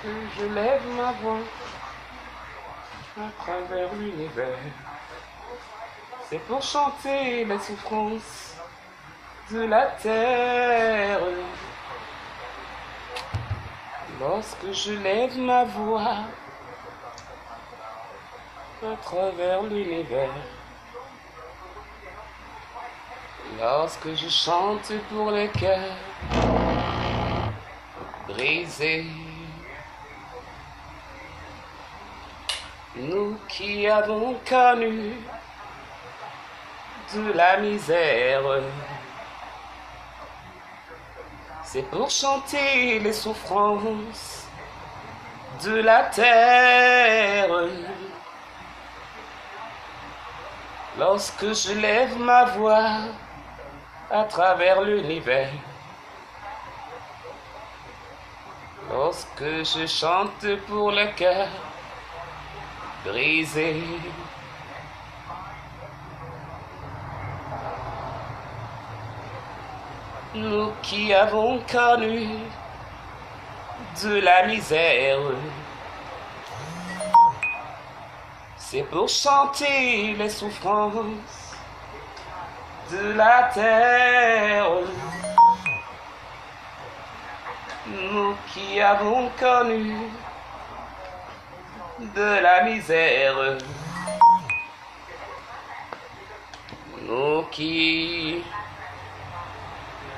Que je lève ma voix à travers l'univers, c'est pour chanter les souffrances de la terre. Lorsque je lève ma voix à travers l'univers, lorsque je chante pour les cœurs brisés, nous qui avons connu de la misère, c'est pour chanter les souffrances de la terre. Lorsque je lève ma voix à travers l'univers, lorsque je chante pour le cœur brisé, nous qui avons connu de la misère, c'est pour chanter les souffrances de la terre. Nous qui avons connu de la misère, nous qui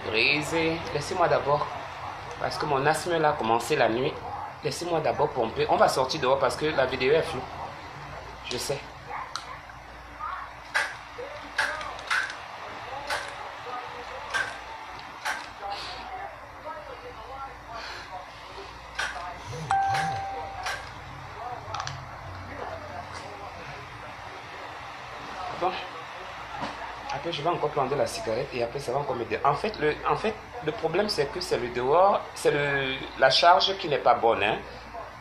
brisés. Laissez-moi d'abord, parce que mon asthme là a commencé la nuit. Laissez-moi d'abord pomper. On va sortir dehors parce que la vidéo est floue. Je sais. Bon. Après, je vais encore prendre la cigarette et après, ça va encore m'aider. En fait, le problème, c'est que c'est le dehors, c'est la charge qui n'est pas bonne. Hein.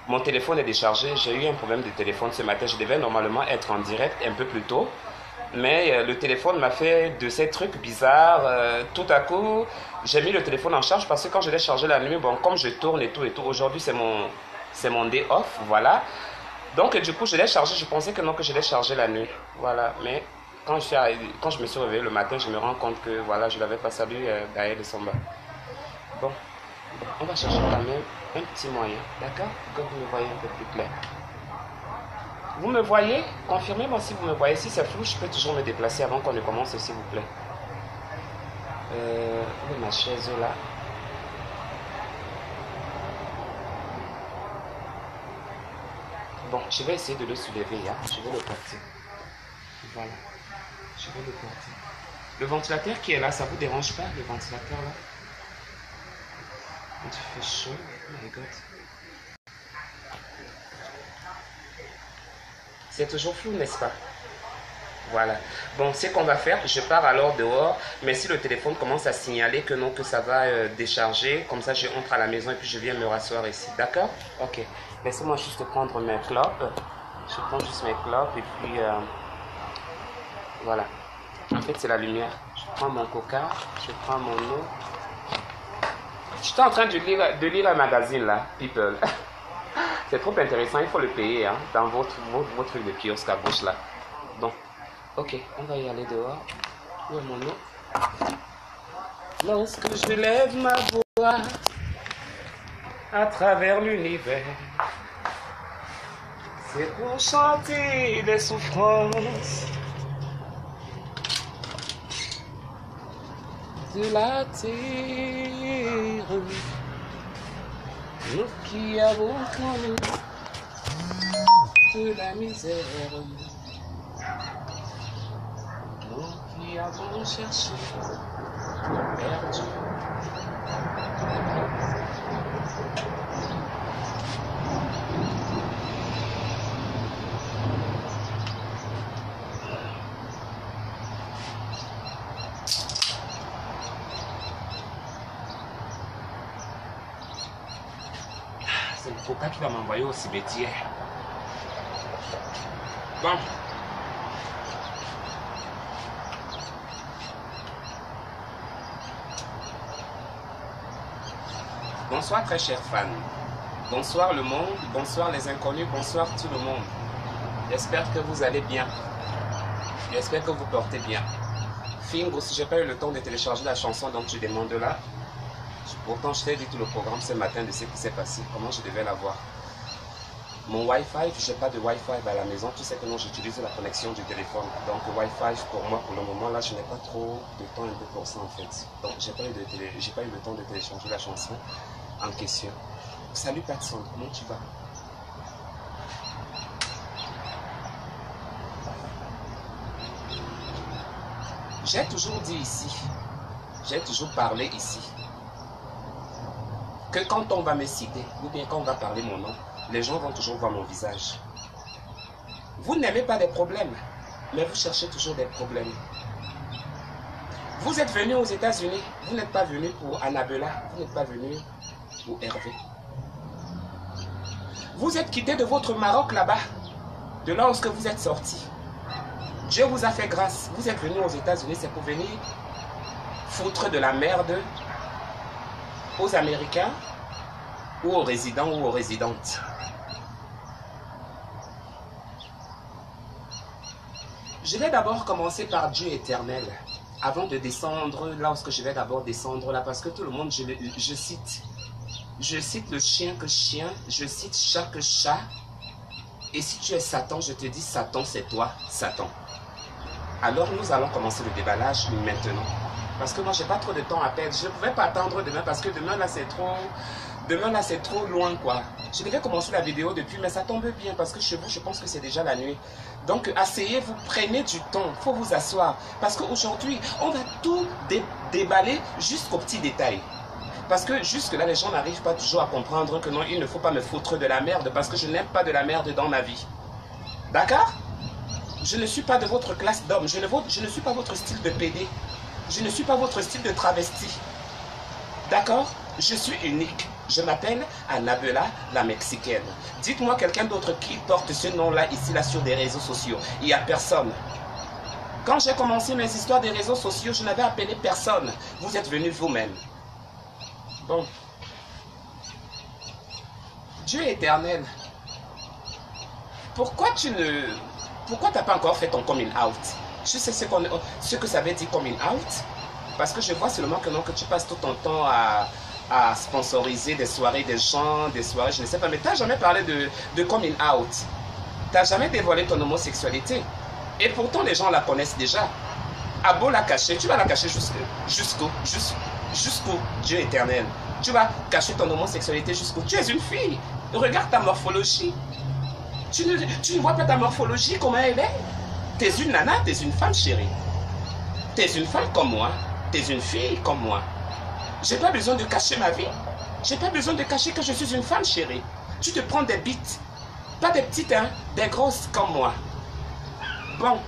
Mon téléphone est déchargé. J'ai eu un problème de téléphone ce matin. Je devais normalement être en direct un peu plus tôt. Mais le téléphone m'a fait de ces trucs bizarres. Tout à coup, j'ai mis le téléphone en charge parce que quand je l'ai chargé la nuit, bon, comme je tourne et tout, aujourd'hui, c'est mon day off, voilà. Donc, du coup, je l'ai chargé. Je pensais que non, que je l'ai chargé la nuit. Voilà, mais quand je me suis réveillé le matin, je me rends compte que voilà, je ne l'avais pas salué derrière le Samba. Bon, on va chercher quand même un petit moyen, d'accord? Pour que vous me voyez un peu plus clair. Vous me voyez? Confirmez-moi si vous me voyez. Si c'est flou, je peux toujours me déplacer avant qu'on ne commence, s'il vous plaît. Où est ma chaise là? Bon, je vais essayer de le soulever, hein. Je vais le porter. Voilà. Je vais le porter. Le ventilateur qui est là, ça vous dérange pas, le ventilateur là? Il fait chaud. Oh my God. C'est toujours flou, n'est-ce pas? Voilà. Bon, ce qu'on va faire, je pars alors dehors, mais si le téléphone commence à signaler que non, que ça va décharger, comme ça je entre à la maison et puis je viens me rasseoir ici. D'accord? Ok. Laissez-moi juste prendre mes clopes. Je prends juste mes clopes et puis voilà. En fait, c'est la lumière. Je prends mon coca, je prends mon eau. Je suis en train de lire un magazine là, People. C'est trop intéressant, il faut le payer hein, dans votre truc de kiosque à gauche là. Donc, ok, on va y aller dehors. Où est mon eau? Lorsque je lève ma voix à travers l'univers, c'est pour chanter les souffrances de la terre. Nous qui avons connu de la misère, nous qui avons cherché, perdu. C'est le coca qui va m'envoyer au cimetière. Bon. Bonsoir très chers fans. Bonsoir le monde, bonsoir les inconnus, bonsoir tout le monde. J'espère que vous allez bien. J'espère que vous portez bien. Fingo, si j'ai pas eu le temps de télécharger la chanson dont tu demandes là, pourtant je t'ai dit tout le programme ce matin de ce qui s'est passé, comment je devais l'avoir. Mon Wi-Fi, je n'ai pas de Wi-Fi à la maison, tu sais que non, j'utilise la connexion du téléphone. Donc Wi-Fi pour moi, pour le moment là, je n'ai pas trop de temps un peu pour ça en fait. Donc j'ai pas eu le temps de télécharger la chanson en question. Salut Patson, comment tu vas? J'ai toujours dit ici, j'ai toujours parlé ici, que quand on va me citer, ou bien quand on va parler mon nom, les gens vont toujours voir mon visage. Vous n'aimez pas des problèmes, mais vous cherchez toujours des problèmes. Vous êtes venu aux États-Unis, vous n'êtes pas venu pour Annabella, vous n'êtes pas venu pour Hervé. Vous êtes quitté de votre Maroc là-bas, de là où vous êtes sorti. Dieu vous a fait grâce. Vous êtes venu aux États-Unis, c'est pour venir foutre de la merde aux Américains ou aux résidents ou aux résidentes. Je vais d'abord commencer par Dieu éternel, avant de descendre là où je vais d'abord descendre là, parce que tout le monde, je cite. Je cite le chien que chien, je cite chat que chat. Et si tu es Satan, je te dis Satan, c'est toi, Satan. Alors nous allons commencer le déballage maintenant. Parce que moi, je n'ai pas trop de temps à perdre. Je ne pouvais pas attendre demain parce que demain là, c'est trop... Demain là, c'est trop loin quoi. Je devais commencer la vidéo depuis, mais ça tombe bien parce que chez vous, je pense que c'est déjà la nuit. Donc, asseyez-vous, prenez du temps. Il faut vous asseoir. Parce qu'aujourd'hui, on va tout déballer jusqu'aux petits détails. Parce que jusque-là, les gens n'arrivent pas toujours à comprendre que non, il ne faut pas me foutre de la merde parce que je n'aime pas de la merde dans ma vie. D'accord? Je ne suis pas de votre classe d'homme. Je ne suis pas votre style de PD. Je ne suis pas votre style de travesti. D'accord? Je suis unique. Je m'appelle Annabella, la Mexicaine. Dites-moi quelqu'un d'autre qui porte ce nom-là, ici, là, sur des réseaux sociaux. Il n'y a personne. Quand j'ai commencé mes histoires des réseaux sociaux, je n'avais appelé personne. Vous êtes venus vous-même. Bon. Dieu éternel. Pourquoi tu n'as pas encore fait ton coming out? Tu sais ce que ça veut dire coming out? Parce que je vois seulement que non, que tu passes tout ton temps à sponsoriser des soirées des gens, des soirées, je ne sais pas. Mais tu n'as jamais parlé de coming out. Tu n'as jamais dévoilé ton homosexualité. Et pourtant, les gens la connaissent déjà. À beau la cacher, tu vas la cacher jusqu'où, Dieu éternel. Tu vas cacher ton homosexualité jusqu'où? Tu es une fille. Regarde ta morphologie. Tu ne vois pas ta morphologie, comment elle est? Tu es une nana, tu es une femme chérie. Tu es une femme comme moi. Tu es une fille comme moi. J'ai pas besoin de cacher ma vie. J'ai pas besoin de cacher que je suis une femme chérie. Tu te prends des bites. Pas des petites, hein, des grosses comme moi. Bon.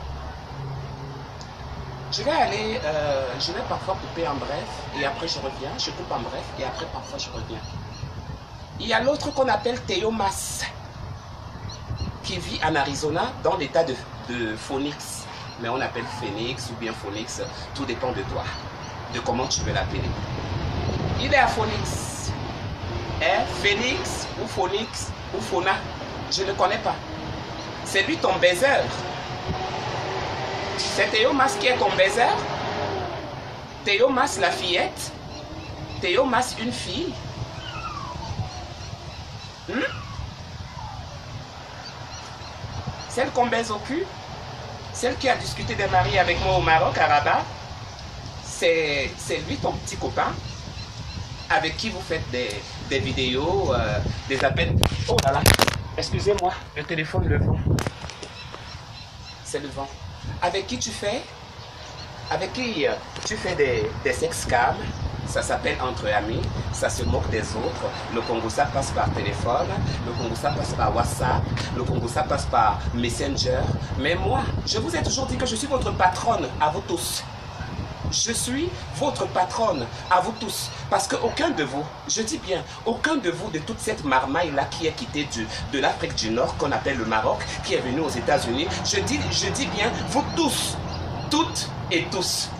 Je vais parfois couper en bref et après je reviens. Je coupe en bref et après parfois je reviens. Il y a l'autre qu'on appelle Théo Mas, qui vit en Arizona dans l'état de Phoenix. Mais on appelle Phoenix ou bien Phoenix, tout dépend de toi, de comment tu veux l'appeler. Il est à Phoenix. Phoenix ou Phoenix ou Phona, je ne connais pas. C'est lui ton baiser. C'est Théo Mas qui est ton baiser. Théo Mas la fillette. Théo Mas une fille. Celle qu'on baise au cul. Celle qui a discuté des maris avec moi au Maroc, à Rabat. C'est lui ton petit copain. Avec qui vous faites des vidéos, des appels. Oh là là, excusez-moi, le téléphone, le vent. C'est le vent. Avec qui tu fais des sexcams. Ça s'appelle entre amis, ça se moque des autres. Le Congo, ça passe par téléphone, le Congo, ça passe par WhatsApp, le Congo, ça passe par Messenger. Mais moi, je vous ai toujours dit que je suis votre patronne à vous tous. Je suis votre patronne à vous tous. Parce qu'aucun de vous, je dis bien, aucun de vous, de toute cette marmaille-là qui est quittée de l'Afrique du Nord, qu'on appelle le Maroc, qui est venu aux États-Unis, je dis bien, vous tous, toutes et tous.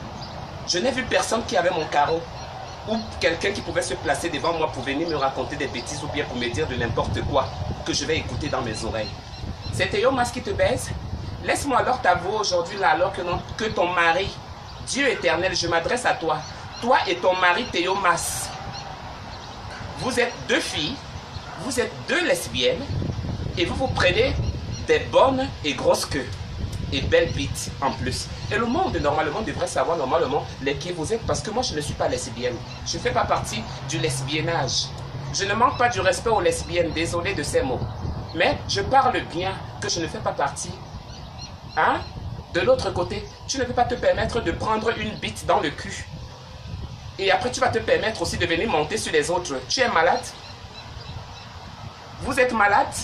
Je n'ai vu personne qui avait mon carreau. ou quelqu'un qui pouvait se placer devant moi pour venir me raconter des bêtises ou bien pour me dire de n'importe quoi que je vais écouter dans mes oreilles. C'est Théo Mas qui te baise? Laisse-moi alors t'avouer aujourd'hui là alors que ton mari, Dieu éternel, je m'adresse à toi, toi et ton mari Théo Mas, vous êtes deux filles, vous êtes deux lesbiennes et vous vous prenez des bonnes et grosses queues et belles bites en plus. Et le monde normalement devrait savoir normalement qui vous êtes parce que moi je ne suis pas lesbienne. Je ne fais pas partie du lesbiennage. Je ne manque pas du respect aux lesbiennes, désolé de ces mots. Mais je parle bien que je ne fais pas partie. Hein? De l'autre côté, tu ne peux pas te permettre de prendre une bite dans le cul. Et après tu vas te permettre aussi de venir monter sur les autres. Tu es malade? Vous êtes malade?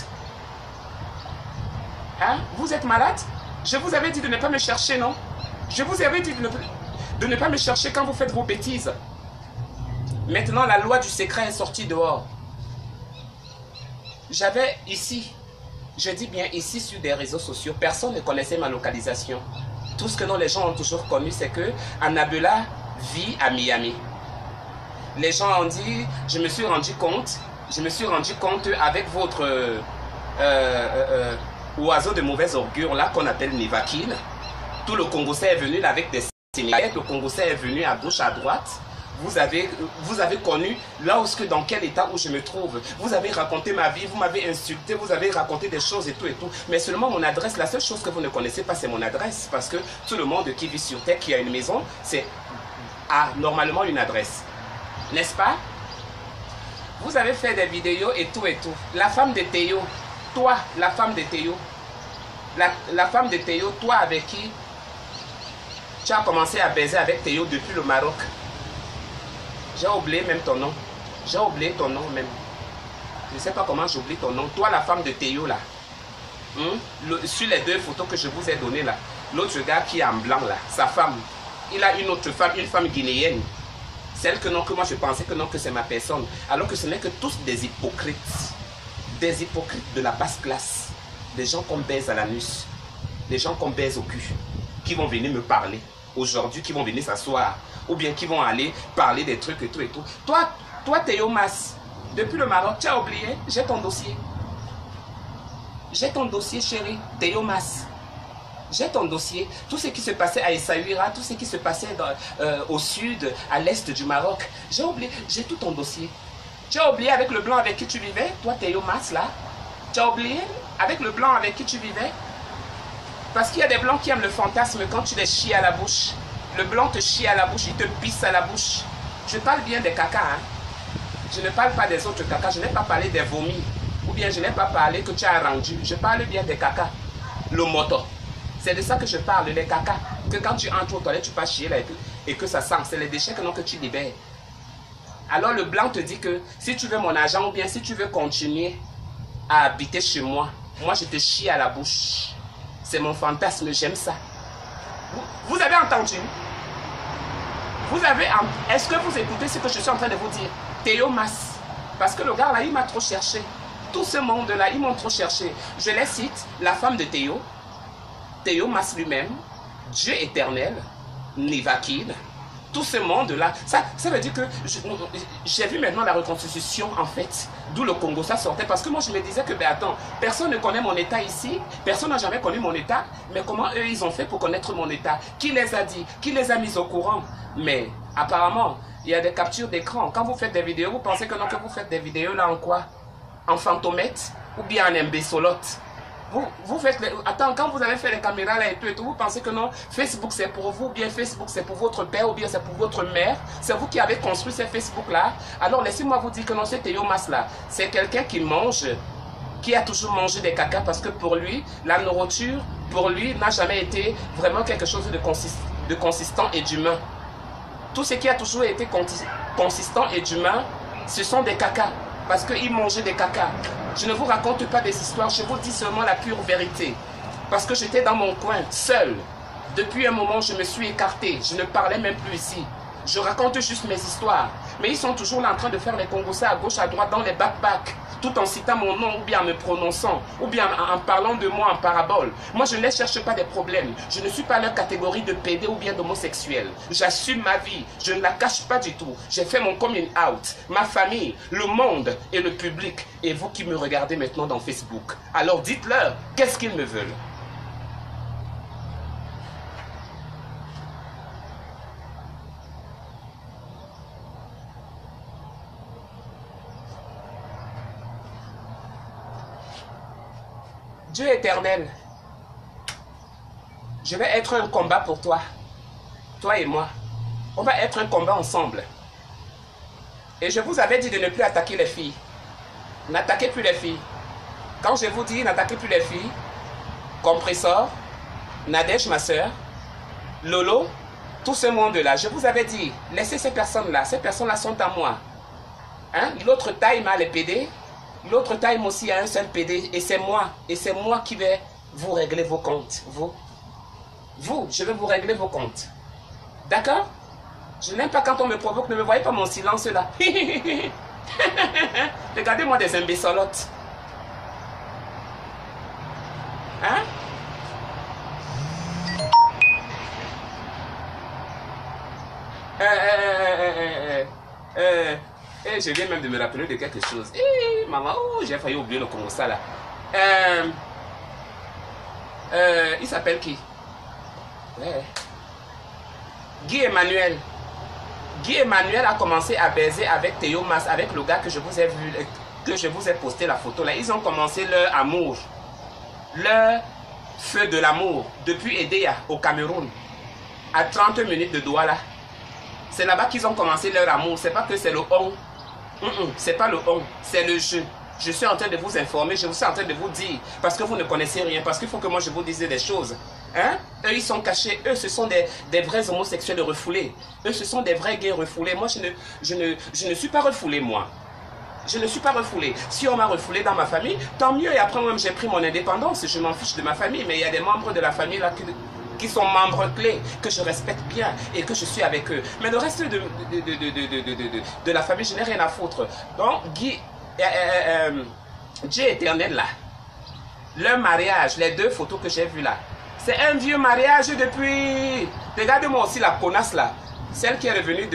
Hein? Vous êtes malade? Je vous avais dit de ne pas me chercher, non? Je vous avais dit de ne pas me chercher quand vous faites vos bêtises. Maintenant, la loi du secret est sortie dehors. J'avais ici, je dis bien ici sur des réseaux sociaux, personne ne connaissait ma localisation. Tout ce que les gens ont toujours connu, c'est que Annabella vit à Miami. Les gens ont dit, je me suis rendu compte avec votre oiseau de mauvaise augure là qu'on appelle Nivakine. Tout le Congolais est venu là avec des sénégalais, le Congolais est venu à gauche, à droite. Vous avez connu là où, dans quel état où je me trouve. Vous avez raconté ma vie, vous m'avez insulté, vous avez raconté des choses et tout et tout. Mais seulement mon adresse, la seule chose que vous ne connaissez pas, c'est mon adresse. Parce que tout le monde qui vit sur Terre, qui a une maison, a normalement une adresse. N'est-ce pas? Vous avez fait des vidéos et tout et tout. La femme de Théo, toi, la femme de Théo, la femme de Théo, toi avec qui tu as commencé à baiser avec Théo depuis le Maroc. J'ai oublié même ton nom. J'ai oublié ton nom même. Je ne sais pas comment j'oublie ton nom. Toi, la femme de Théo, là. Sur les deux photos que je vous ai données, là. L'autre gars qui est en blanc, là. Sa femme. Il a une autre femme, une femme guinéenne. Celle que non, que moi je pensais que non, que c'est ma personne. Alors que ce n'est que tous des hypocrites. Des hypocrites de la basse classe. Des gens qu'on baise à l'anus. Des gens qu'on baise au cul. Qui vont venir me parler. Aujourd'hui, qui vont venir s'asseoir. Ou bien qui vont aller parler des trucs et tout et tout. Toi Théo Mas, depuis le Maroc, tu as oublié, j'ai ton dossier. J'ai ton dossier, chérie, Théo Mas. J'ai ton dossier. Tout ce qui se passait à Essaouira, tout ce qui se passait au sud, à l'est du Maroc. J'ai oublié, j'ai tout ton dossier. Tu as oublié avec le blanc avec qui tu vivais, toi Théo Mas là. Tu as oublié avec le blanc avec qui tu vivais. Parce qu'il y a des blancs qui aiment le fantasme quand tu les chies à la bouche. Le blanc te chie à la bouche, il te pisse à la bouche. Je parle bien des caca, hein. Je ne parle pas des autres caca, je n'ai pas parlé des vomis. Ou bien je n'ai pas parlé que tu as rendu. Je parle bien des caca. Le moto. C'est de ça que je parle, les caca. Que quand tu entres aux toilettes, tu passes chier là et que ça sent. C'est les déchets que tu libères. Alors le blanc te dit que si tu veux mon argent ou bien si tu veux continuer à habiter chez moi, moi je te chie à la bouche. C'est mon fantasme, j'aime ça. Vous avez entendu? Est-ce que vous écoutez ce que je suis en train de vous dire? Théo Mas. Parce que le gars là, il m'a trop cherché. Tout ce monde-là, ils m'ont trop cherché. Je les cite, la femme de Théo, Théo Mas lui-même, Dieu éternel, Nivakine, tout ce monde-là. Ça veut dire que j'ai vu maintenant la reconstitution en fait, d'où le Congo ça sortait. Parce que moi je me disais que, ben attends, personne ne connaît mon état ici, personne n'a jamais connu mon état, mais comment eux ils ont fait pour connaître mon état? Qui les a dit? Qui les a mis au courant? Mais apparemment, il y a des captures d'écran. Quand vous faites des vidéos, vous pensez que non, que vous faites des vidéos là en quoi? En fantomètre ou bien en imbécilote? Vous faites attends, quand vous avez fait les caméras là et tout, vous pensez que non, Facebook c'est pour vous, ou bien Facebook c'est pour votre père, ou bien c'est pour votre mère, c'est vous qui avez construit ces Facebook là. Alors laissez-moi vous dire que non, c'est Théo Mas là, c'est quelqu'un qui mange, qui a toujours mangé des caca, parce que pour lui, la nourriture, pour lui, n'a jamais été vraiment quelque chose de consistant et d'humain. Tout ce qui a toujours été consistant et d'humain, ce sont des caca. Parce qu'il mangeait des caca. Je ne vous raconte pas des histoires, je vous dis seulement la pure vérité. Parce que j'étais dans mon coin, seul. Depuis un moment, je me suis écarté. Je ne parlais même plus ici. Je raconte juste mes histoires. Mais ils sont toujours là en train de faire les congossés à gauche, à droite, dans les backpacks, tout en citant mon nom, ou bien en me prononçant, ou bien en parlant de moi en parabole. Moi, je ne les cherche pas des problèmes. Je ne suis pas leur catégorie de PD ou bien d'homosexuel. J'assume ma vie. Je ne la cache pas du tout. J'ai fait mon coming out. Ma famille, le monde et le public. Et vous qui me regardez maintenant dans Facebook. Alors dites-leur, qu'est-ce qu'ils me veulent? Dieu éternel, je vais être un combat pour toi, toi et moi. On va être un combat ensemble. Et je vous avais dit de ne plus attaquer les filles. N'attaquez plus les filles. Quand je vous dis n'attaquez plus les filles, Compressor, Nadège, ma soeur, Lolo, tout ce monde-là, je vous avais dit, laissez ces personnes-là sont à moi. Hein? L'autre taille m'a les PD. L'autre time aussi a un seul PD et c'est moi qui vais vous régler vos comptes. Je vais vous régler vos comptes. D'accord? Je n'aime pas quand on me provoque, ne me voyez pas mon silence là. Regardez-moi des imbécilotes. Hein? Je viens même de me rappeler de quelque chose. Maman, oh, j'ai failli oublier le Congo ça là. Il s'appelle qui? Ouais. Guy Emmanuel. Guy Emmanuel a commencé à baiser avec Théo Mas, avec le gars que je vous ai vu, que je vous ai posté la photo là. Ils ont commencé leur amour, leur feu de l'amour depuis Edea au Cameroun, à 30 minutes de Douala. C'est là-bas qu'ils ont commencé leur amour. C'est pas que c'est le on. C'est pas le on, c'est le je. Je suis en train de vous informer, je suis en train de vous dire, parce que vous ne connaissez rien, parce qu'il faut que moi je vous dise des choses. Hein? Eux, ils sont cachés, eux, ce sont des vrais homosexuels refoulés. Eux, ce sont des vrais gays refoulés. Moi, je ne suis pas refoulé, moi. Je ne suis pas refoulé. Si on m'a refoulé dans ma famille, tant mieux. Et après, moi, j'ai pris mon indépendance. Je m'en fiche de ma famille, mais il y a des membres de la famille là qui sont membres clés, que je respecte bien et que je suis avec eux. Mais le reste de la famille, je n'ai rien à foutre. Donc, Dieu éternel là, leur mariage, les deux photos que j'ai vues là, c'est un vieux mariage depuis... Regardez-moi aussi la connasse là, celle qui est revenue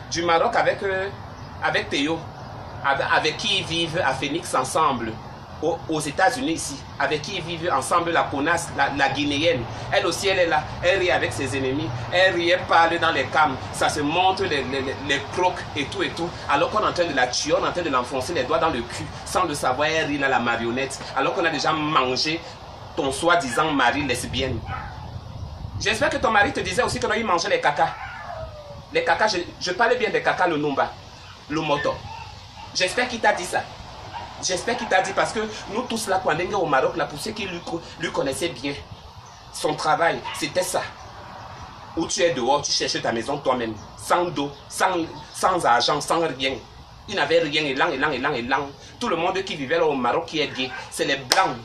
du Maroc avec Théo, avec qui ils vivent à Phoenix ensemble. Aux États-Unis ici, avec qui ils vivent ensemble, la connasse, la guinéenne. Elle aussi, elle est là, elle rit avec ses ennemis, elle rit, elle parle dans les cams, ça se montre les crocs et tout, alors qu'on est en train de la tuer, on est en train de l'enfoncer les doigts dans le cul, sans le savoir, elle rit là, la marionnette, alors qu'on a déjà mangé ton soi-disant mari lesbienne. J'espère que ton mari te disait aussi qu'on a eu mangé les caca. Les caca, je parlais bien des caca, le Numba, le moto. J'espère qu'il t'a dit ça. J'espère qu'il t'a dit, parce que nous tous là, quand on est au Maroc, là, pour ceux qui lui connaissaient bien, son travail, c'était ça. Où tu es dehors, tu cherches ta maison toi-même, sans dos, sans argent, sans rien. Il n'avait rien, élan. Tout le monde qui vivait là au Maroc qui est gay, c'est les blancs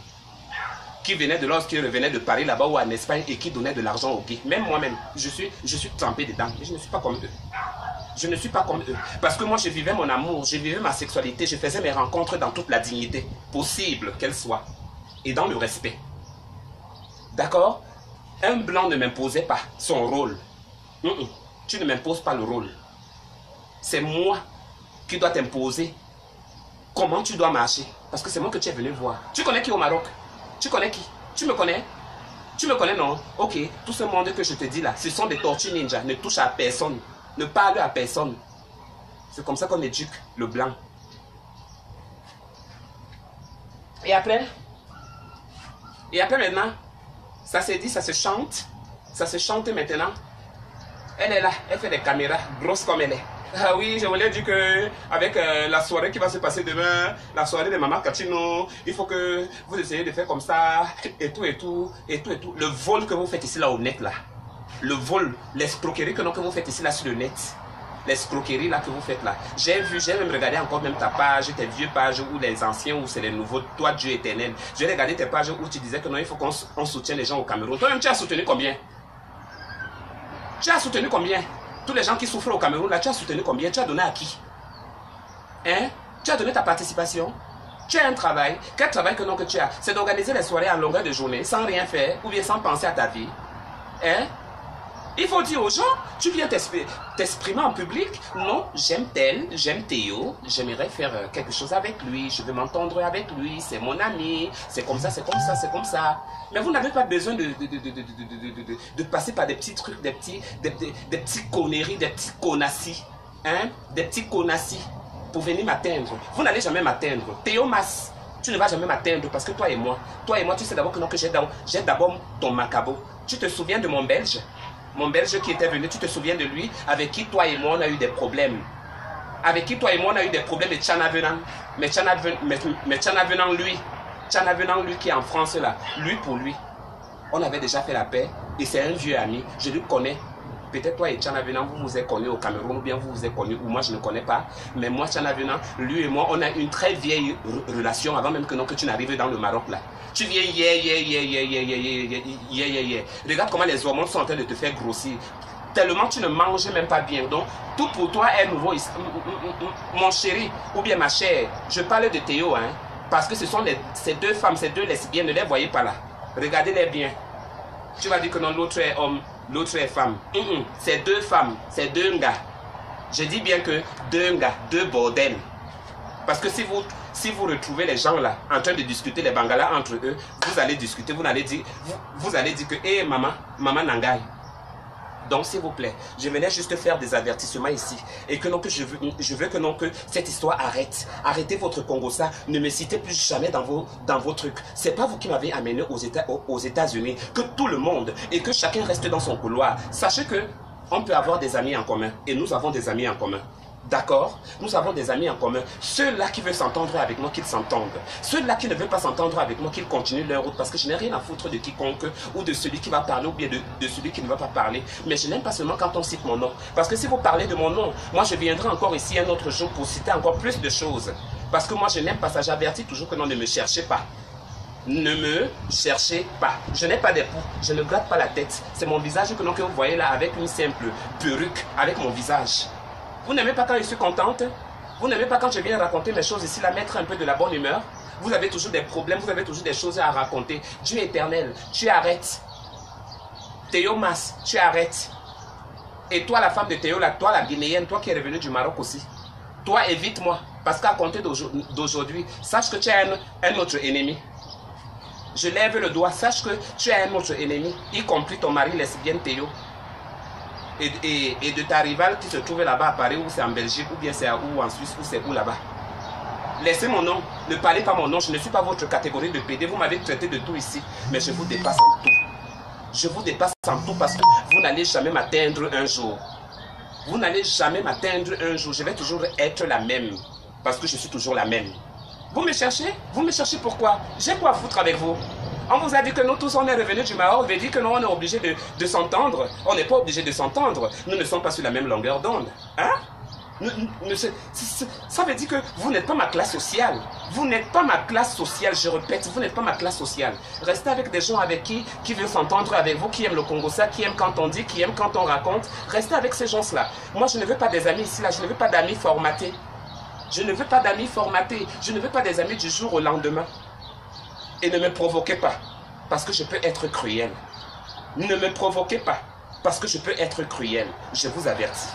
qui venaient de lorsqu'ils revenaient de Paris là-bas ou en Espagne et qui donnaient de l'argent aux gays. Même moi-même, je suis trempé dedans, mais je ne suis pas comme eux. Je ne suis pas comme eux. Parce que moi, je vivais mon amour, je vivais ma sexualité, je faisais mes rencontres dans toute la dignité possible qu'elle soit. Et dans le respect. D'accord? Un blanc ne m'imposait pas son rôle. Tu ne m'imposes pas le rôle. C'est moi qui dois t'imposer comment tu dois marcher. Parce que c'est moi que tu es venu voir. Tu connais qui au Maroc? Tu connais qui? Tu me connais? Tu me connais, non? Ok, tout ce monde que je te dis là, ce sont des tortues ninja, ne touche à personne. Ne parle à personne. C'est comme ça qu'on éduque le blanc. Et après maintenant, ça se dit, ça se chante. Ça se chante maintenant. Elle est là, elle fait des caméras, grosse comme elle est. Ah oui, je voulais dire que avec la soirée qui va se passer demain, la soirée de Maman Kachino, il faut que vous essayez de faire comme ça, et tout. Le vol que vous faites ici là au net là. Le vol, l'escroquerie que vous faites ici là sur le net, l'escroquerie là que vous faites là. J'ai même regardé encore même ta page, tes vieux pages ou les anciens ou c'est les nouveaux, toi Dieu éternel. J'ai regardé tes pages où tu disais que non, il faut qu'on soutienne les gens au Cameroun. Toi-même tu as soutenu combien? Tu as soutenu combien? Tous les gens qui souffrent au Cameroun, là, tu as soutenu combien? Tu as donné à qui? Hein? Tu as donné ta participation? Tu as un travail. Quel travail que non que tu as? C'est d'organiser les soirées en longueur de journée, sans rien faire, ou bien sans penser à ta vie. Hein? Il faut dire aux gens, tu viens t'exprimer en public. Non, j'aime tel, j'aime Théo, j'aimerais faire quelque chose avec lui, je veux m'entendre avec lui, c'est mon ami, c'est comme ça, c'est comme ça, c'est comme ça. Mais vous n'avez pas besoin de passer par des petits trucs, des petits conneries, des petits connassis. Hein? Des petits connassis pour venir m'atteindre. Vous n'allez jamais m'atteindre. Théo Mas, tu ne vas jamais m'atteindre parce que toi et moi, tu sais d'abord que non, que j'ai d'abord ton macabo. Tu te souviens de mon Belge? Mon Belge qui était venu, tu te souviens de lui, avec qui toi et moi on a eu des problèmes. Avec qui toi et moi on a eu des problèmes de Tchana Venant. Mais Tchana Venant, lui qui est en France là, lui pour lui, on avait déjà fait la paix et c'est un vieux ami, je le connais. Peut-être toi et Tchana Venant, vous vous êtes connus au Cameroun ou bien vous vous êtes connus ou moi je ne connais pas. Mais moi, Tchana Venant, lui et moi, on a une très vieille relation avant même que, non, que tu n'arrives dans le Maroc là. Tu viens, regarde comment les hormones sont en train de te faire grossir. Tellement tu ne manges même pas bien. Donc, tout pour toi est nouveau. Mon chéri, ou bien ma chère, je parle de Théo, hein, parce que ce sont ces deux femmes, ces deux lesbiennes, ne les voyez pas là. Regardez-les bien. Tu vas dire que non, l'autre est homme, l'autre est femme. C'est deux femmes, c'est deux gars. Je dis bien que deux gars, deux bordels. Parce que si vous retrouvez les gens là en train de discuter les bangalas entre eux, vous allez discuter, vous allez dire que hé maman Nangai. Donc s'il vous plaît, je venais juste faire des avertissements ici et que non que je veux que non que cette histoire arrête. Arrêtez votre Congossa, ne me citez plus jamais dans vos trucs. C'est pas vous qui m'avez amené aux États-Unis, que tout le monde et que chacun reste dans son couloir. Sachez que on peut avoir des amis en commun et nous avons des amis en commun. D'accord? Nous avons des amis en commun. Ceux-là qui veulent s'entendre avec moi, qu'ils s'entendent. Ceux-là qui ne veulent pas s'entendre avec moi, qu'ils continuent leur route. Parce que je n'ai rien à foutre de quiconque ou de celui qui va parler ou bien de celui qui ne va pas parler. Mais je n'aime pas seulement quand on cite mon nom. Parce que si vous parlez de mon nom, moi je viendrai encore ici un autre jour pour citer encore plus de choses. Parce que moi je n'aime pas ça. J'avertis toujours que non, ne me cherchez pas. Ne me cherchez pas. Je n'ai pas d'époux. Je ne gratte pas la tête. C'est mon visage que vous voyez là avec une simple perruque avec mon visage. Vous n'aimez pas quand je suis contente? Vous n'aimez pas quand je viens raconter mes choses ici, là, mettre un peu de la bonne humeur? Vous avez toujours des problèmes, vous avez toujours des choses à raconter. Dieu éternel, tu arrêtes. Théo Mas, tu arrêtes. Et toi, la femme de Théo, là, toi, la Guinéenne, toi qui es revenue du Maroc aussi, toi, évite-moi. Parce qu'à compter d'aujourd'hui, sache que tu as un autre ennemi. Je lève le doigt, sache que tu as un autre ennemi, y compris ton mari lesbienne Théo. Et de ta rivale qui se trouve là-bas à Paris, ou c'est en Belgique, ou bien c'est où en Suisse, ou c'est où là-bas. Laissez mon nom, ne parlez pas mon nom, je ne suis pas votre catégorie de PD, vous m'avez traité de tout ici, mais je vous dépasse en tout. Je vous dépasse en tout parce que vous n'allez jamais m'atteindre un jour. Vous n'allez jamais m'atteindre un jour, je vais toujours être la même, parce que je suis toujours la même. Vous me cherchez pourquoi? J'ai quoi à foutre avec vous? On vous a dit que nous tous on est revenus du Maroc, on veut dire que non on est obligé de s'entendre. On n'est pas obligé de s'entendre. Nous ne sommes pas sur la même longueur d'onde. Hein? Ça veut dire que vous n'êtes pas ma classe sociale. Vous n'êtes pas ma classe sociale, je répète, vous n'êtes pas ma classe sociale. Restez avec des gens avec qui veulent s'entendre avec vous, qui aiment le Congossa, qui aiment quand on dit, qui aiment quand on raconte. Restez avec ces gens-là. Moi je ne veux pas des amis ici, là, je ne veux pas d'amis formatés. Je ne veux pas d'amis formatés. Je ne veux pas des amis du jour au lendemain. Et ne me provoquez pas, parce que je peux être cruel. Ne me provoquez pas, parce que je peux être cruel. Je vous avertis.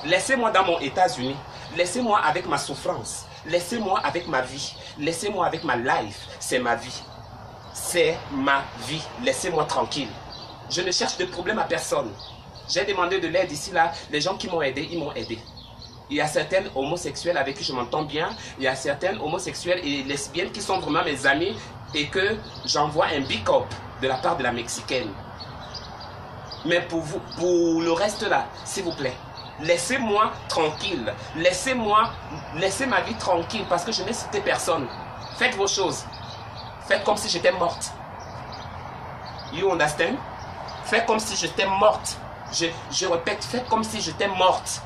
Laissez-moi dans mon États-Unis. Laissez-moi avec ma souffrance. Laissez-moi avec ma vie. Laissez-moi avec ma life. C'est ma vie. C'est ma vie. Laissez-moi tranquille. Je ne cherche de problème à personne. J'ai demandé de l'aide ici, là. Les gens qui m'ont aidé, ils m'ont aidé. Il y a certaines homosexuelles avec qui je m'entends bien. Il y a certaines homosexuelles et lesbiennes qui sont vraiment mes amis et que j'envoie un big up de la part de la Mexicaine. Mais pour vous, pour le reste là, s'il vous plaît, laissez-moi tranquille. Laissez ma vie tranquille parce que je n'ai cité personne. Faites vos choses. Faites comme si j'étais morte. You understand? Faites comme si j'étais morte. Je répète, faites comme si j'étais morte.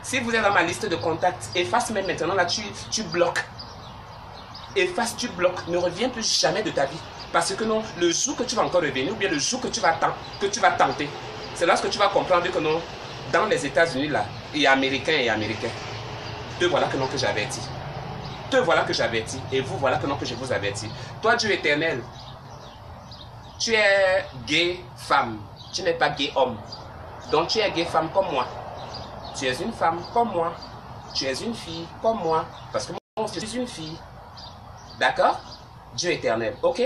Si vous êtes dans ma liste de contacts, efface même maintenant, là tu bloques. Efface, tu bloques. Ne reviens plus jamais de ta vie. Parce que non, le jour que tu vas encore revenir, ou bien le jour que tu vas tenter, C'est lorsque tu vas comprendre que non, dans les États-Unis, là, il y a Américains et Américains. Te voilà que non que j'avertis. Te voilà que j'avertis. Et vous voilà que non que je vous avertis. Toi, Dieu éternel, tu es gay femme. Tu n'es pas gay homme. Donc tu es gay femme comme moi. Tu es une femme comme moi. Tu es une fille comme moi. Parce que moi, je suis une fille. D'accord? Dieu éternel. Ok?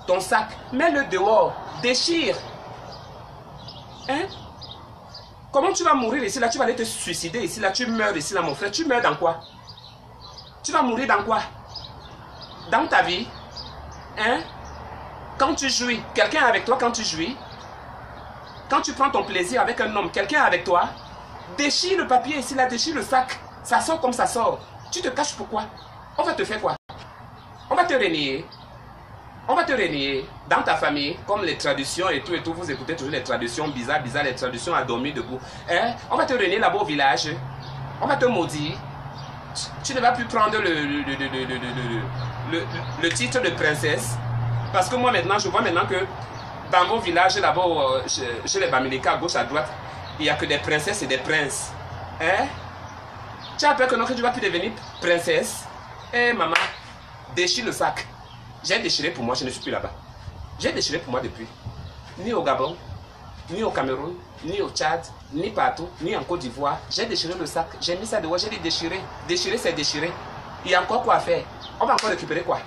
Ton sac, mets-le dehors. Déchire. Hein? Comment tu vas mourir ici là? Tu vas aller te suicider ici là. Tu meurs ici là, mon frère. Tu meurs dans quoi? Tu vas mourir dans quoi? Dans ta vie? Hein? Quand tu jouis, quelqu'un est avec toi quand tu jouis? Quand tu prends ton plaisir avec un homme, quelqu'un est avec toi? Déchire le papier ici là, déchire le sac. Ça sort comme ça sort. Tu te caches pourquoi? On va te faire quoi? On va te renier. On va te renier dans ta famille, comme les traditions et tout, vous écoutez toujours les traditions bizarres, les traditions à dormir debout. Hein? On va te renier là-bas au village. On va te maudire. Tu ne vas plus prendre le titre de princesse. Parce que moi maintenant, je vois maintenant que dans mon village, là-bas, chez les Bamileka, à gauche, à droite, il n'y a que des princesses et des princes. Hein? Tu as peur que non, que tu ne vas plus devenir princesse? Eh maman, déchire le sac. J'ai déchiré pour moi, je ne suis plus là-bas. J'ai déchiré pour moi depuis. Ni au Gabon, ni au Cameroun, ni au Tchad, ni partout, ni en Côte d'Ivoire. J'ai déchiré le sac. J'ai mis ça dehors, j'ai dit déchirer. Déchirer, c'est déchirer. Il y a encore quoi à faire. On va encore récupérer quoi?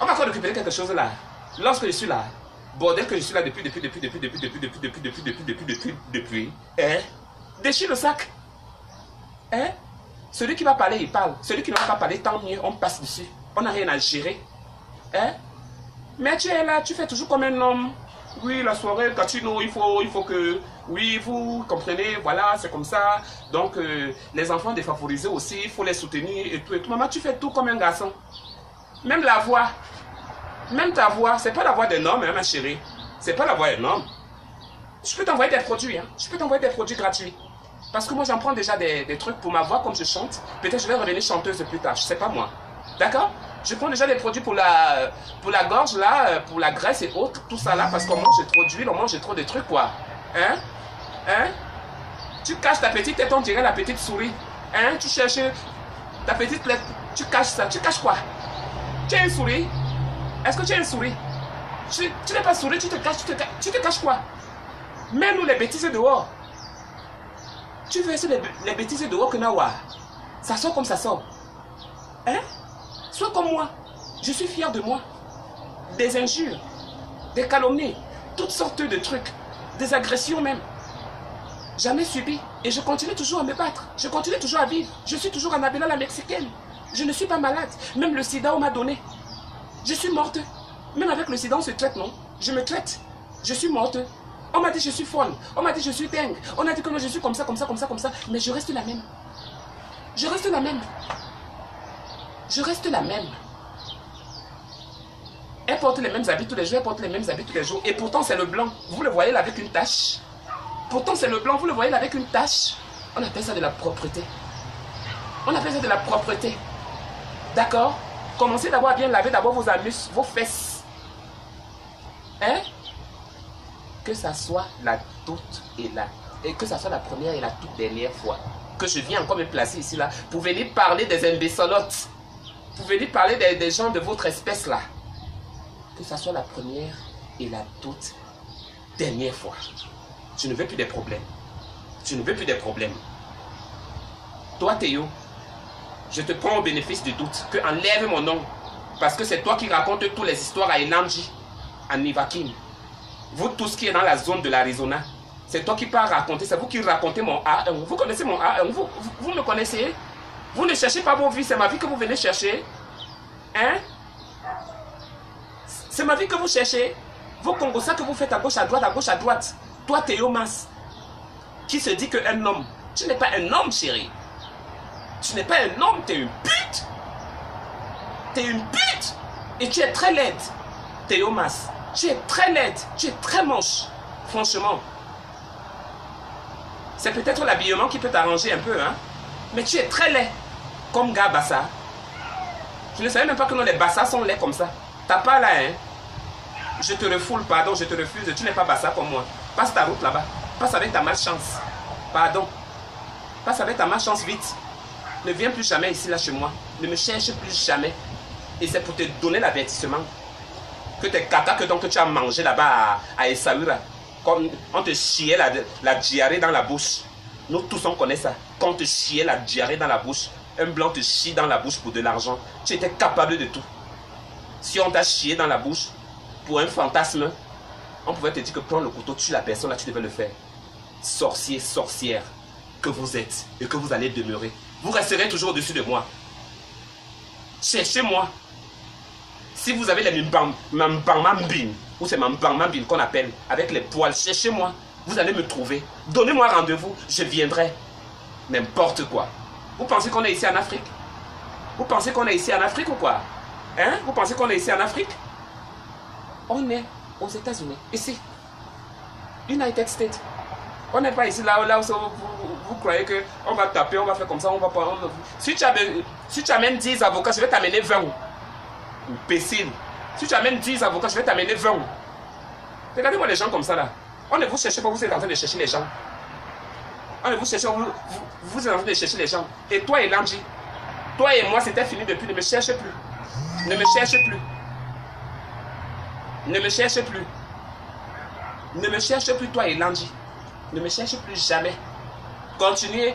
On va encore récupérer quelque chose là. Lorsque je suis là, bordel que je suis là depuis, hein? Déchire le sac. Hein? Celui qui va parler, il parle. Celui qui ne va pas parler, tant mieux, on passe dessus. On n'a rien à gérer. Hein? Mais tu es là, tu fais toujours comme un homme. Oui, la soirée, Catino, il faut que... Oui, vous comprenez, voilà, c'est comme ça. Donc, les enfants défavorisés aussi, il faut les soutenir et tout, et tout. Maman, tu fais tout comme un garçon. Même la voix. Même ta voix, c'est pas la voix d'un homme, hein, ma chérie. C'est pas la voix d'un homme. Je peux t'envoyer des produits, hein. Je peux t'envoyer des produits gratuits. Parce que moi, j'en prends déjà des trucs pour ma voix, comme je chante. Peut-être je vais revenir chanteuse plus tard, je sais pas moi. D'accord? Je prends déjà des produits pour la gorge, là, pour la graisse et autres, tout ça là, parce qu'on mange trop d'huile, on mange trop de trucs, quoi. Hein? Hein? Tu caches ta petite tête, on dirait la petite souris. Hein? Tu cherches ta petite tête, tu caches ça. Tu caches quoi? Tu es une souris? Est-ce que tu es une souris? Tu n'es pas souris, tu te caches quoi? Mets-nous les bêtises dehors. Tu veux essayer les bêtises dehors que Nawa? Ça sort comme ça sort. Hein? Sois comme moi. Je suis fier de moi. Des injures, des calomnies, toutes sortes de trucs, des agressions même. Jamais subi. Et je continue toujours à me battre. Je continue toujours à vivre. Je suis toujours Annabella la Mexicaine. Je ne suis pas malade. Même le sida, on m'a donné. Je suis morte. Même avec le sida, on se traite, non? Je me traite. Je suis morte. On m'a dit je suis folle. On m'a dit je suis dingue. On a dit que moi je suis comme ça, comme ça, comme ça, comme ça. Mais je reste la même. Je reste la même. Je reste la même. Elle porte les mêmes habits tous les jours, elle porte les mêmes habits tous les jours. Et pourtant, c'est le blanc. Vous le voyez là avec une tache. Pourtant, c'est le blanc. Vous le voyez là avec une tache. On appelle ça de la propreté. On appelle ça de la propreté. D'accord? Commencez d'abord à bien laver d'abord vos anus, vos fesses. Hein? Que ça soit la toute et que ça soit la première et la toute dernière fois que je viens encore me placer ici là pour venir parler des imbécilotes. Pour venir parler des gens de votre espèce là. Que ça soit la première et la toute dernière fois. Je ne veux plus des problèmes. Je ne veux plus des problèmes. Toi Théo, je te prends au bénéfice du doute que enlève mon nom. Parce que c'est toi qui racontes toutes les histoires à Enamji, à Nivakin. Vous tous qui êtes dans la zone de l'Arizona, c'est toi qui pars raconter, c'est vous qui racontez mon A1. Vous connaissez mon A1, vous me connaissez? Vous ne cherchez pas vos vies, c'est ma vie que vous venez chercher. Hein? C'est ma vie que vous cherchez. Vos Congossas que vous faites à gauche, à droite, à gauche, à droite. Toi, Théo Mas, qui se dit qu'un homme, tu n'es pas un homme, chérie. Tu n'es pas un homme, tu es une pute. Tu es une pute. Et tu es très laide, Théo Mas. Tu es très laide, tu es très moche, franchement. C'est peut-être l'habillement qui peut t'arranger un peu, hein. Mais tu es très laid, comme gars Bassa. Je ne savais même pas que les Bassa sont laids comme ça. T'as pas là, hein. Je te refoule, pardon, je te refuse. Tu n'es pas Bassa comme moi. Passe ta route là-bas. Passe avec ta malchance. Pardon. Passe avec ta malchance vite. Ne viens plus jamais ici, là, chez moi. Ne me cherche plus jamais. Et c'est pour te donner l'avertissement. Que tes caca que tu as mangé là-bas à Essaoura, comme on te chiait la diarrhée dans la bouche. Nous tous on connaît ça. Quand on te chiait la diarrhée dans la bouche, un blanc te chie dans la bouche pour de l'argent. Tu étais capable de tout. Si on t'a chié dans la bouche pour un fantasme, on pouvait te dire que prends le couteau, tue la personne, là tu devais le faire. Sorcier, sorcière que vous êtes et que vous allez demeurer. Vous resterez toujours au-dessus de moi. Cherchez-moi. Si vous avez les mbangmambines, ou c'est mbangmambines qu'on appelle, avec les poils, cherchez-moi. Vous allez me trouver. Donnez-moi rendez-vous, je viendrai. N'importe quoi. Vous pensez qu'on est ici en Afrique? Vous pensez qu'on est ici en Afrique ou quoi? Hein? Vous pensez qu'on est ici en Afrique? On est aux États-Unis, ici. United States. On n'est pas ici là où vous croyez qu'on va taper, on va faire comme ça, on va pas. Si tu amènes 10 avocats, je vais t'amener 20. Imbécile. Si tu amènes 10 avocats, je vais t'amener 20. Regardez-moi les gens comme ça là. On ne vous cherche pas, vous êtes en train de chercher les gens. On ne vous cherche pas, vous êtes en train de chercher les gens. Et toi et Landji, toi et moi c'était fini depuis, ne me cherche plus. Ne me cherche plus. Ne me cherche plus. Ne me cherche plus, toi et Landji. Ne me cherche plus jamais. Continuez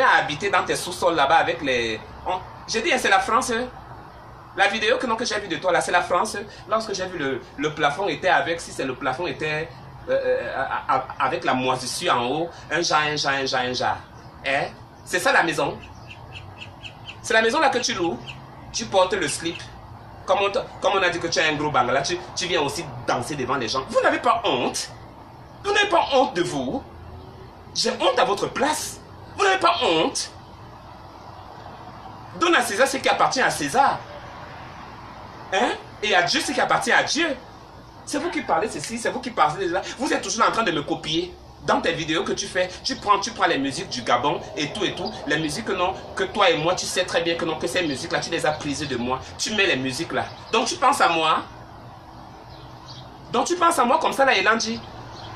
à habiter dans tes sous-sols là-bas avec les... J'ai dit, c'est la France. La vidéo que j'ai vue de toi là, c'est la France. Lorsque j'ai vu le plafond était avec, si c'est le plafond était avec la moisissure en haut, un jar. Hein? C'est ça la maison. C'est la maison là que tu loues. Tu portes le slip. Comme on a dit que tu as un gros bangala, tu viens aussi danser devant les gens. Vous n'avez pas honte? Vous n'avez pas honte de vous? J'ai honte à votre place. Vous n'avez pas honte? Donne à César ce qui appartient à César. Hein? Et à Dieu ce qui appartient à Dieu. C'est vous qui parlez ceci, c'est vous qui parlez de là. Vous êtes toujours en train de me copier. Dans tes vidéos que tu fais, tu prends les musiques du Gabon et tout. Les musiques que toi et moi, tu sais très bien que ces musiques-là, tu les as prises de moi. Tu mets les musiques là. Donc tu penses à moi. Donc tu penses à moi comme ça là, Elandji.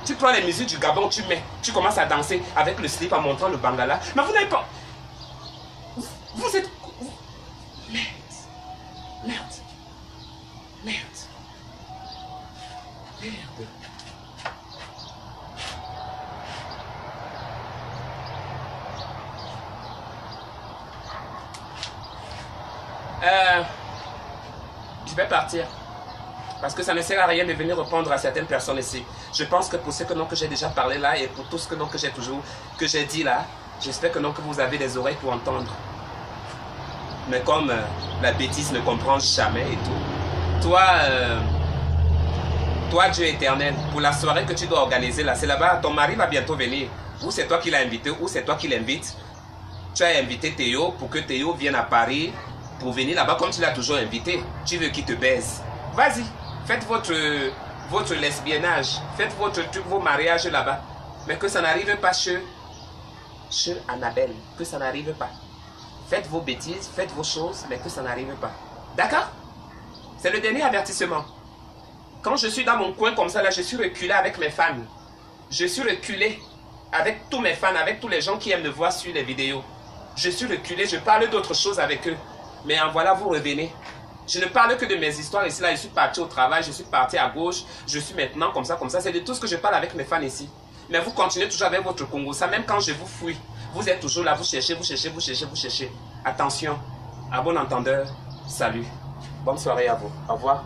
Tu prends les musiques du Gabon, tu mets. Tu commences à danser avec le slip en montrant le bangala. Mais vous n'avez pas... Vous êtes... Merde. Je vais partir. Parce que ça ne sert à rien de venir répondre à certaines personnes ici. Je pense que pour ce que j'ai déjà parlé là et pour tout ce que j'ai dit là, j'espère que vous avez des oreilles pour entendre. Mais comme la bêtise ne comprend jamais et tout, toi Dieu éternel, pour la soirée que tu dois organiser là, c'est là-bas, ton mari va bientôt venir. Ou c'est toi qui l'as invité, ou c'est toi qui l'invites. Tu as invité Théo pour que Théo vienne à Paris pour venir là-bas comme tu l'as toujours invité. Tu veux qu'il te baise. Vas-y, faites votre lesbiennage, faites vos mariages là-bas. Mais que ça n'arrive pas chez Annabelle, que ça n'arrive pas. Faites vos bêtises, faites vos choses, mais que ça n'arrive pas. D'accord? C'est le dernier avertissement. Quand je suis dans mon coin comme ça, là, je suis reculé avec mes fans. Je suis reculé avec tous mes fans, avec tous les gens qui aiment me voir sur les vidéos. Je suis reculé, je parle d'autres choses avec eux. Mais en voilà, vous revenez. Je ne parle que de mes histoires ici, là. Je suis parti au travail, je suis parti à gauche. Je suis maintenant comme ça. C'est de tout ce que je parle avec mes fans ici. Mais vous continuez toujours avec votre Congo. Ça, même quand je vous fuis. Vous êtes toujours là, vous cherchez. Attention, à bon entendeur, salut. Bonne soirée à vous. Au revoir.